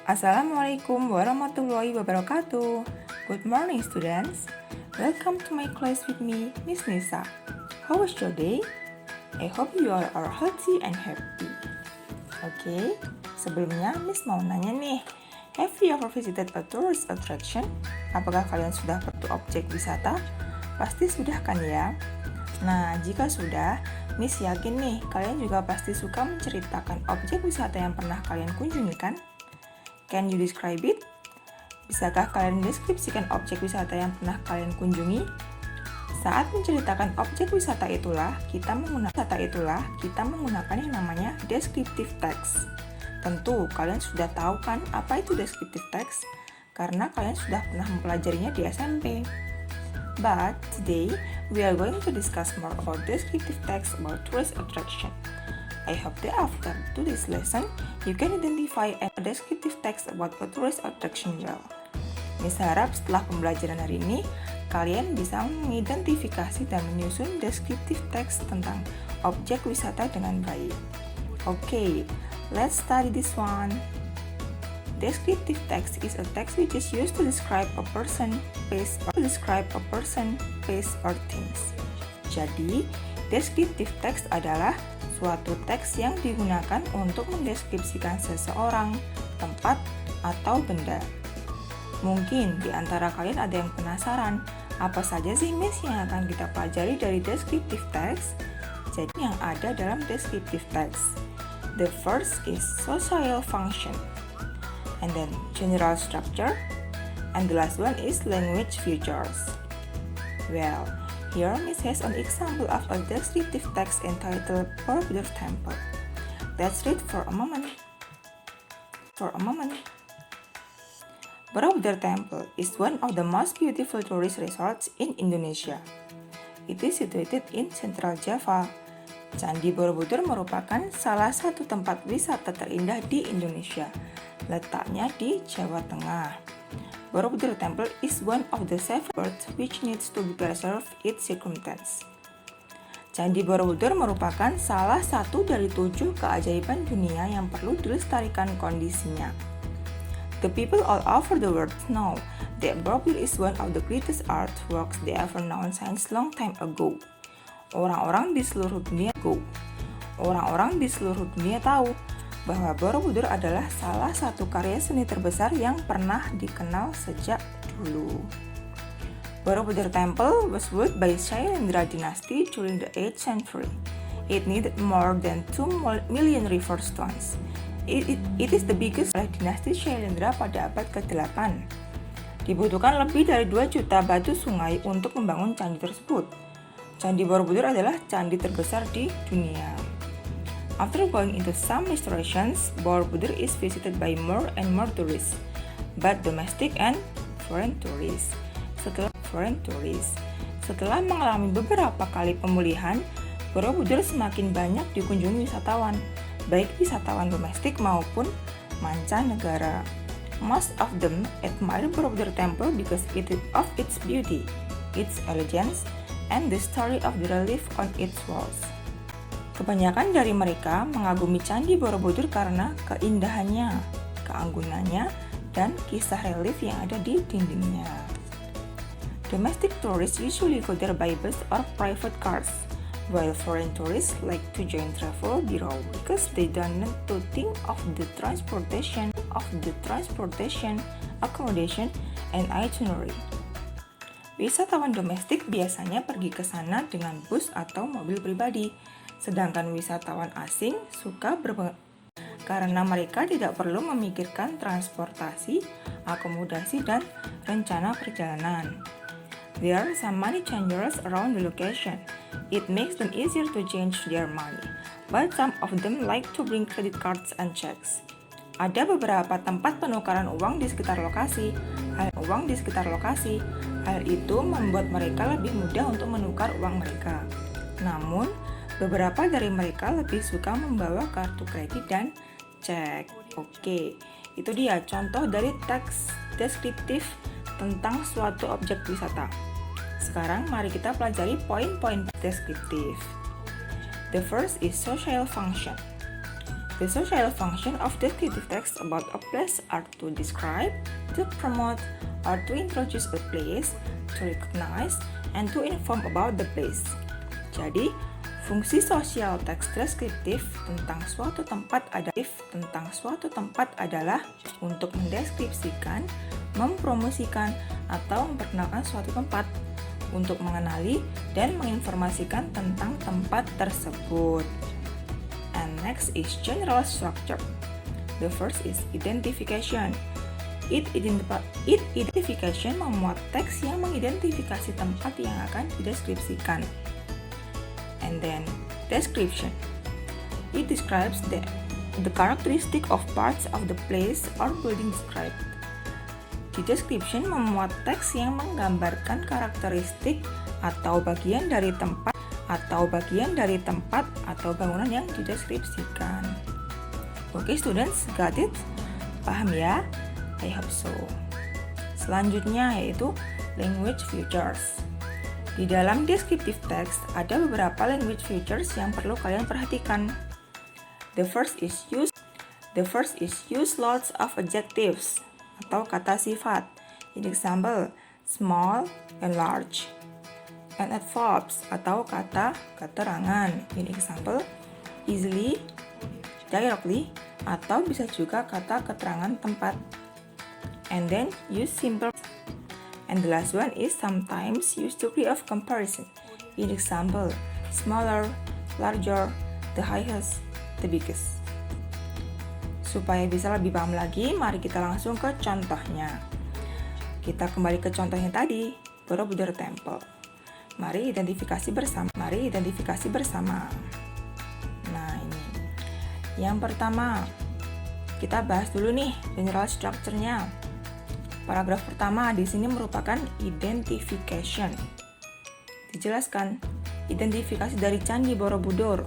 Assalamualaikum warahmatullahi wabarakatuh. Good morning students. Welcome to my class with me, Miss Nisa. How was your day? I hope you all are healthy and happy. Oke, sebelumnya Miss mau nanya nih. Have you ever visited a tourist attraction? Apakah kalian sudah pergi objek wisata? Pasti sudah kan ya? Nah, jika sudah, Miss yakin nih kalian juga pasti suka menceritakan objek wisata yang pernah kalian kunjungi kan? Can you describe it? Bisakah kalian deskripsikan objek wisata yang pernah kalian kunjungi? Saat menceritakan objek wisata itulah, kita menggunakan yang namanya descriptive text. Tentu, kalian sudah tahu kan apa itu descriptive text? Karena kalian sudah pernah mempelajarinya di SMP. But today, we are going to discuss more about descriptive text about tourist attraction. I hope that after today's lesson, you can identify a descriptive text about a tourist attraction well. Miss harap setelah pembelajaran hari ini, kalian bisa mengidentifikasi dan menyusun descriptive text tentang objek wisata dengan baik. Okay, let's study this one. Descriptive text is a text which is used to describe a person, place, or things. Jadi, descriptive text adalah suatu teks yang digunakan untuk mendeskripsikan seseorang, tempat, atau benda. Mungkin di antara kalian ada yang penasaran, apa saja sih Miss yang akan kita pelajari dari descriptive text? Jadi yang ada dalam descriptive text. The first is social function, and then general structure, and the last one is language features. Well, here Miss has an example of a descriptive text entitled Borobudur Temple. Let's read for a moment. Borobudur Temple is one of the most beautiful tourist resorts in Indonesia. It is situated in Central Java. Candi Borobudur merupakan salah satu tempat wisata terindah di Indonesia. Letaknya di Jawa Tengah. Borobudur Temple is one of the 7 birds which needs to be preserved its circumstance. Candi Borobudur merupakan salah satu dari 7 keajaiban dunia yang perlu dilestarikan kondisinya. The people all over the world know that Borobudur is one of the greatest artworks they ever known since long time ago. Orang-orang di seluruh dunia tahu bahwa Borobudur adalah salah satu karya seni terbesar yang pernah dikenal sejak dulu. Borobudur Temple was built by Shailendra Dynasty during the 8th century. It needed more than 2 million river stones. It is the biggest oleh dinasti Shailendra pada abad ke-8. Dibutuhkan lebih dari 2 juta batu sungai untuk membangun candi tersebut. Candi Borobudur adalah candi terbesar di dunia. After going into some restorations, Borobudur is visited by more and more tourists, both domestic and foreign tourists. Setelah mengalami beberapa kali pemulihan, Borobudur semakin banyak dikunjungi wisatawan, baik wisatawan domestik maupun mancanegara. Most of them admire Borobudur Temple because of its beauty, its elegance, and the story of the relief on its walls. Kebanyakan dari mereka mengagumi Candi Borobudur karena keindahannya, keanggunannya, dan kisah relief yang ada di dindingnya. Domestic tourists usually go there by bus or private cars, while foreign tourists like to join travel bureau because they don't need to think of the transportation, accommodation, and itinerary. Wisatawan domestik biasanya pergi ke sana dengan bus atau mobil pribadi. Sedangkan wisatawan asing suka karena mereka tidak perlu memikirkan transportasi, akomodasi, dan rencana perjalanan. There are some money changers around the location. It makes them easier to change their money, but some of them like to bring credit cards and checks. Ada beberapa tempat penukaran uang di sekitar lokasi. Hal itu membuat mereka lebih mudah untuk menukar uang mereka. Namun, beberapa dari mereka lebih suka membawa kartu kredit dan cek. Oke, itu dia contoh dari teks deskriptif tentang suatu objek wisata. Sekarang mari kita pelajari poin-poin deskriptif. The first is social function. The social function of descriptive text about a place are to describe, to promote, or to introduce a place, to recognize, and to inform about the place. Jadi, fungsi sosial teks deskriptif tentang suatu tempat adalah untuk mendeskripsikan, mempromosikan, atau memperkenalkan suatu tempat, untuk mengenali dan menginformasikan tentang tempat tersebut. And next is general structure. The first is identification. Identification memuat teks yang mengidentifikasi tempat yang akan dideskripsikan. And then description. It describes the characteristic of parts of the place or building described. The description memuat teks yang menggambarkan karakteristik atau bagian dari tempat atau bangunan yang dideskripsikan. Oke, students, got it? Paham ya? I hope so. Selanjutnya yaitu language features. Di dalam descriptive text ada beberapa language features yang perlu kalian perhatikan. The first is use lots of adjectives atau kata sifat. In example, small and large. And adverbs atau kata keterangan. In example, easily, directly, atau bisa juga kata keterangan tempat. And then use simple. And the last one is sometimes use degree of comparison. In example, smaller, larger, the highest, the biggest. Supaya bisa lebih paham lagi, mari kita langsung ke contohnya. Kita kembali ke contohnya tadi, Borobudur Temple. Mari identifikasi bersama. Nah, ini. Yang pertama, kita bahas dulu nih general structure-nya. Paragraf pertama di sini merupakan identification. Dijelaskan, identifikasi dari Candi Borobudur.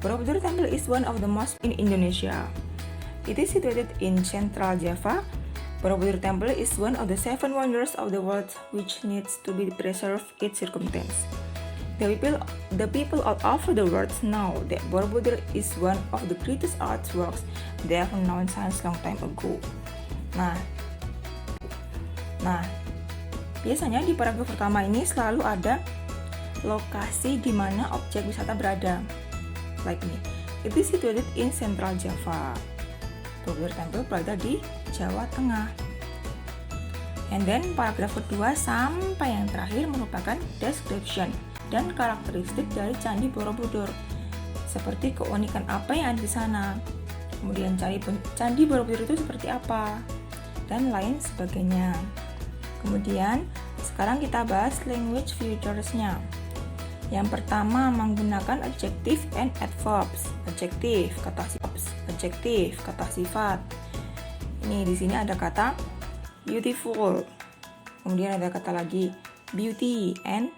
Borobudur Temple is one of the most in Indonesia. It is situated in Central Java. Borobudur Temple is one of the 7 wonders of the world which needs to be preserved its circumstance. The people all over the world know that Borobudur is one of the greatest artworks they have known since long time ago. Nah, biasanya di paragraf pertama ini selalu ada lokasi di mana objek wisata berada. Like ini, it is situated in Central Java. Borobudur Temple berada di Jawa Tengah. And then paragraf kedua sampai yang terakhir merupakan description dan karakteristik dari Candi Borobudur. Seperti keunikan apa yang ada di sana. Kemudian Candi Borobudur itu seperti apa dan lain sebagainya. Kemudian sekarang kita bahas language features-nya. Yang pertama menggunakan adjective and adverbs. Adjective kata sifat. Ini di sini ada kata beautiful. Kemudian ada kata lagi beauty and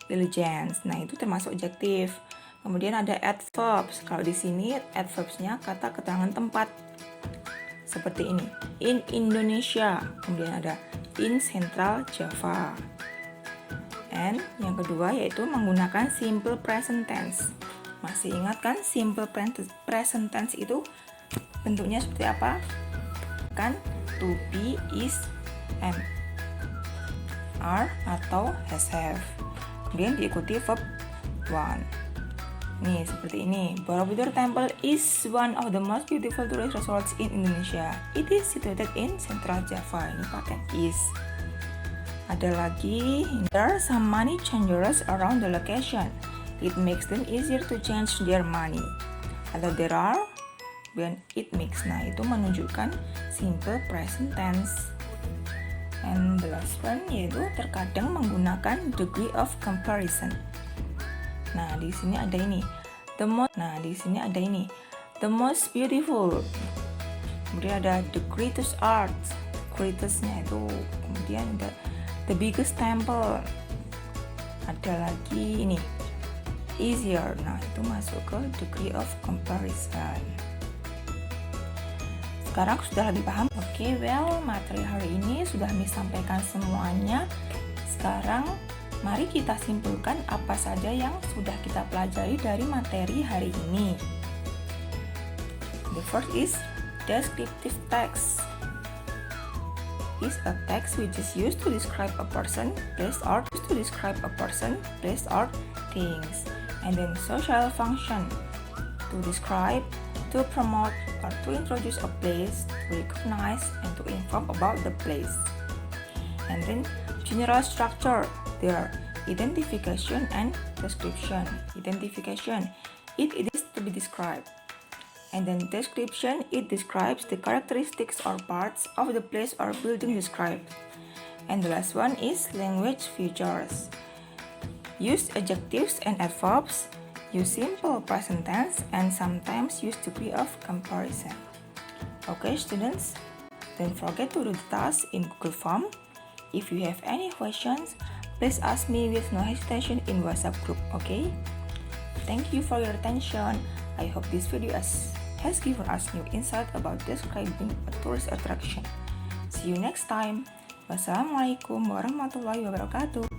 diligence. Nah, itu termasuk adjective. Kemudian ada adverbs. Kalau di sini adverbs-nya kata keterangan tempat. Seperti ini. In Indonesia. Kemudian ada in Central Java. And yang kedua yaitu menggunakan simple present tense. Masih ingat kan simple present tense itu bentuknya seperti apa? Kan to be, is, am, are, atau has, have. Kemudian diikuti verb one. Nih seperti ini. Borobudur Temple is one of the most beautiful tourist resorts in Indonesia. It is situated in Central Java. Ini pakai is. Ada lagi, there are some money changers around the location. It makes them easier to change their money. Atau there are, when it makes. Nah, itu menunjukkan simple present tense. And the last one yaitu terkadang menggunakan degree of comparison. Nah, di sini ada ini. The most beautiful. Kemudian ada the greatest art. Greatest-nya itu. Kemudian ada the biggest temple. Ada lagi ini. Easier. Nah, itu masuk ke degree of comparison. Sekarang sudah lebih paham? Oke, materi hari ini sudah disampaikan semuanya. Sekarang mari kita simpulkan apa saja yang sudah kita pelajari dari materi hari ini. first is descriptive text. Is a text which is used to describe a person, place, or things. And then social function, to describe, to promote, or to introduce a place, to recognize, and to inform about the place. And then general structure, there are identification and description. Identification, it is to be described. And then description, it describes the characteristics or parts of the place or building described. And the last one is language features. Use adjectives and adverbs, use simple present tense, and sometimes use degree of comparison. Okay, students, don't forget to do the task in Google Form. If you have any questions, please ask me with no hesitation in WhatsApp group, okay? Thank you for your attention. I hope this video has given us new insight about describing a tourist attraction. See you next time. Wassalamualaikum warahmatullahi wabarakatuh.